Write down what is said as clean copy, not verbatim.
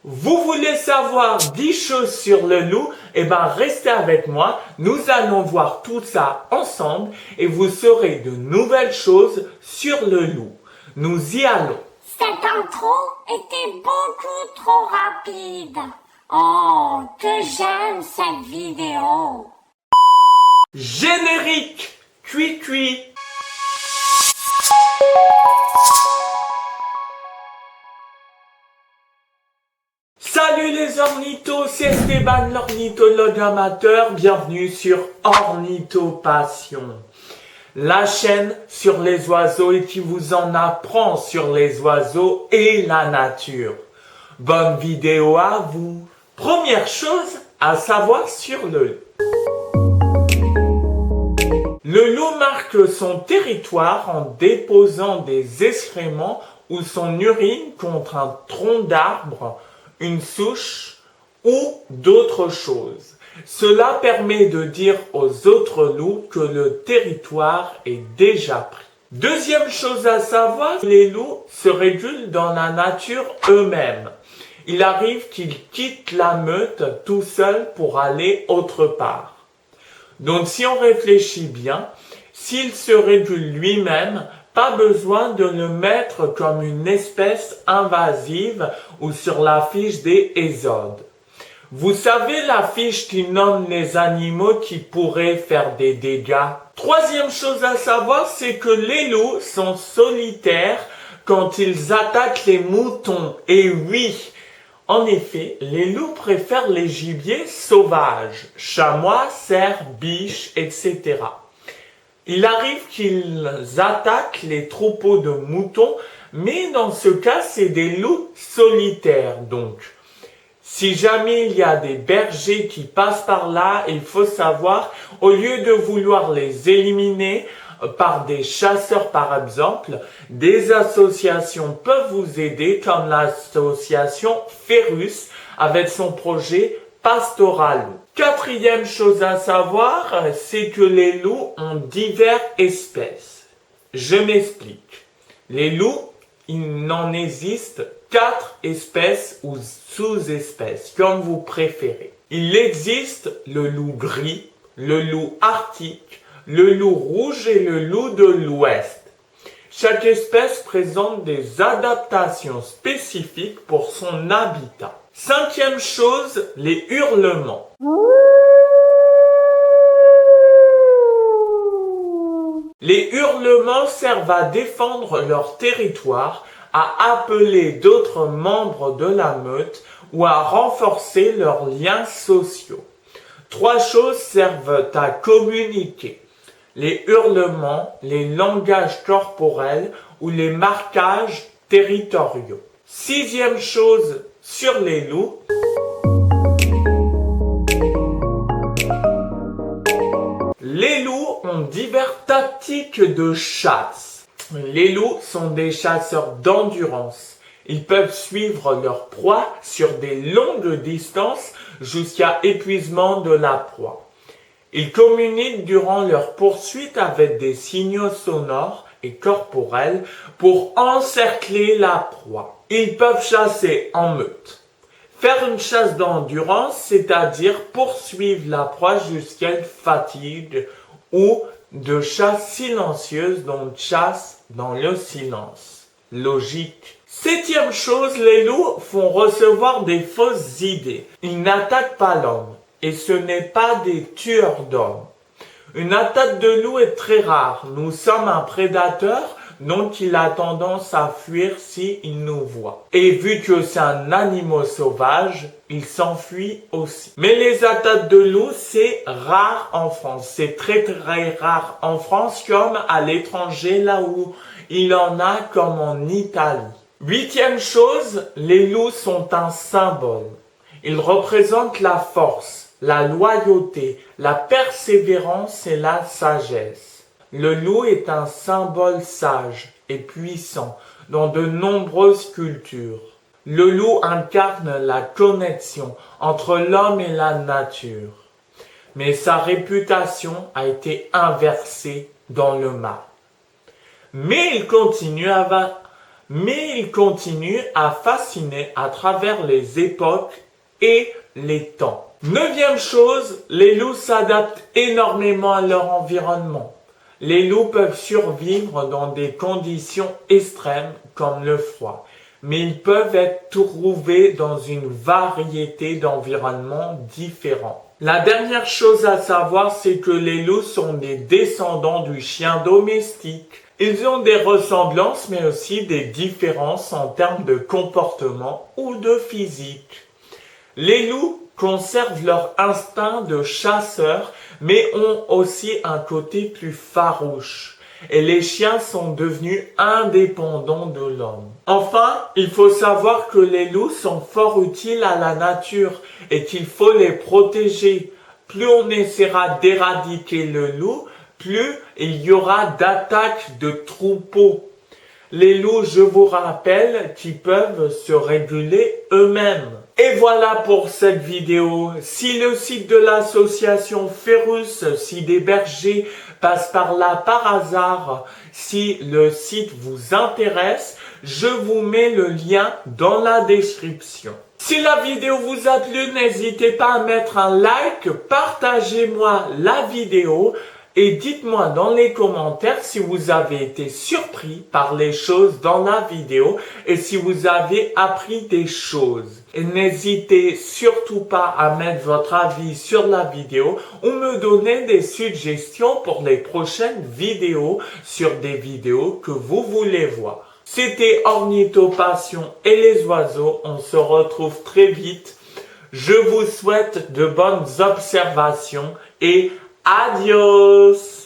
Vous voulez savoir 10 choses sur le loup? Eh ben, restez avec moi. Nous allons voir tout ça ensemble et vous saurez de nouvelles choses sur le loup. Nous y allons. Cette intro était beaucoup trop rapide. Oh, que j'aime cette vidéo. Générique! Cui cui! Salut les ornithos, c'est Esteban l'ornithologue amateur, bienvenue sur Ornithopassion, la chaîne sur les oiseaux et qui vous en apprend sur les oiseaux et la nature. Bonne vidéo à vous. Première chose à savoir sur le loup. Le loup marque son territoire en déposant des excréments ou son urine contre un tronc d'arbre, une souche ou d'autres choses. Cela permet de dire aux autres loups que le territoire est déjà pris. Deuxième chose à savoir, les loups se régulent dans la nature eux-mêmes. Il arrive qu'ils quittent la meute tout seuls pour aller autre part. Donc si on réfléchit bien, s'il se régule lui-même, pas besoin de le mettre comme une espèce invasive ou sur la fiche des ésodes. Vous savez la fiche qui nomme les animaux qui pourraient faire des dégâts? Troisième chose à savoir, c'est que les loups sont solitaires quand ils attaquent les moutons. Et oui, en effet, les loups préfèrent les gibiers sauvages, chamois, cerfs, biches, etc. Il arrive qu'ils attaquent les troupeaux de moutons, mais dans ce cas, c'est des loups solitaires. Donc, si jamais il y a des bergers qui passent par là, il faut savoir, au lieu de vouloir les éliminer par des chasseurs par exemple, des associations peuvent vous aider comme l'association Ferus avec son projet Pastoral. Quatrième chose à savoir, c'est que les loups ont diverses espèces. Je m'explique. Les loups, il n'en existe 4 espèces ou sous-espèces, comme vous préférez. Il existe le loup gris, le loup arctique, le loup rouge et le loup de l'Ouest. Chaque espèce présente des adaptations spécifiques pour son habitat. Cinquième chose, les hurlements. Les hurlements servent à défendre leur territoire, à appeler d'autres membres de la meute ou à renforcer leurs liens sociaux. 3 choses servent à communiquer: les hurlements, les langages corporels ou les marquages territoriaux. Sixième chose sur les loups. Les loups ont diverses tactiques de chasse. Les loups sont des chasseurs d'endurance. Ils peuvent suivre leur proie sur des longues distances jusqu'à épuisement de la proie. Ils communiquent durant leur poursuite avec des signaux sonores et corporels pour encercler la proie. Ils peuvent chasser en meute. Faire une chasse d'endurance, c'est-à-dire poursuivre la proie jusqu'à une fatigue, ou de chasse silencieuse, donc chasse dans le silence. Logique. Septième chose, les loups font recevoir des fausses idées. Ils n'attaquent pas l'homme, et ce n'est pas des tueurs d'hommes. Une attaque de loup est très rare. Nous sommes un prédateur, donc il a tendance à fuir s'il nous voit. Et vu que c'est un animal sauvage, il s'enfuit aussi. Mais les attaques de loup, c'est rare en France. C'est très très rare en France comme à l'étranger, là où il en a comme en Italie. Huitième chose, les loups sont un symbole. Ils représentent la force, la loyauté, la persévérance et la sagesse. Le loup est un symbole sage et puissant dans de nombreuses cultures. Le loup incarne la connexion entre l'homme et la nature. Mais sa réputation a été inversée dans le mal. Mais il continue à mais ils continuent à fasciner à travers les époques et les temps. Neuvième chose, les loups s'adaptent énormément à leur environnement. Les loups peuvent survivre dans des conditions extrêmes comme le froid, mais ils peuvent être trouvés dans une variété d'environnements différents. La dernière chose à savoir, c'est que les loups sont des descendants du chien domestique. Ils ont des ressemblances, mais aussi des différences en termes de comportement ou de physique. Les loups conservent leur instinct de chasseur, mais ont aussi un côté plus farouche. Et les chiens sont devenus indépendants de l'homme. Enfin, il faut savoir que les loups sont fort utiles à la nature et qu'il faut les protéger. Plus on essaiera d'éradiquer le loup, plus il y aura d'attaques de troupeaux. Les loups, je vous rappelle, qui peuvent se réguler eux-mêmes. Et voilà pour cette vidéo. Si le site de l'association Ferus, si des bergers passent par là par hasard, si le site vous intéresse, je vous mets le lien dans la description. Si la vidéo vous a plu, n'hésitez pas à mettre un like, partagez-moi la vidéo. Et dites-moi dans les commentaires si vous avez été surpris par les choses dans la vidéo et si vous avez appris des choses. Et n'hésitez surtout pas à mettre votre avis sur la vidéo ou me donner des suggestions pour les prochaines vidéos sur des vidéos que vous voulez voir. C'était Ornithopassion et les oiseaux. On se retrouve très vite. Je vous souhaite de bonnes observations et adios!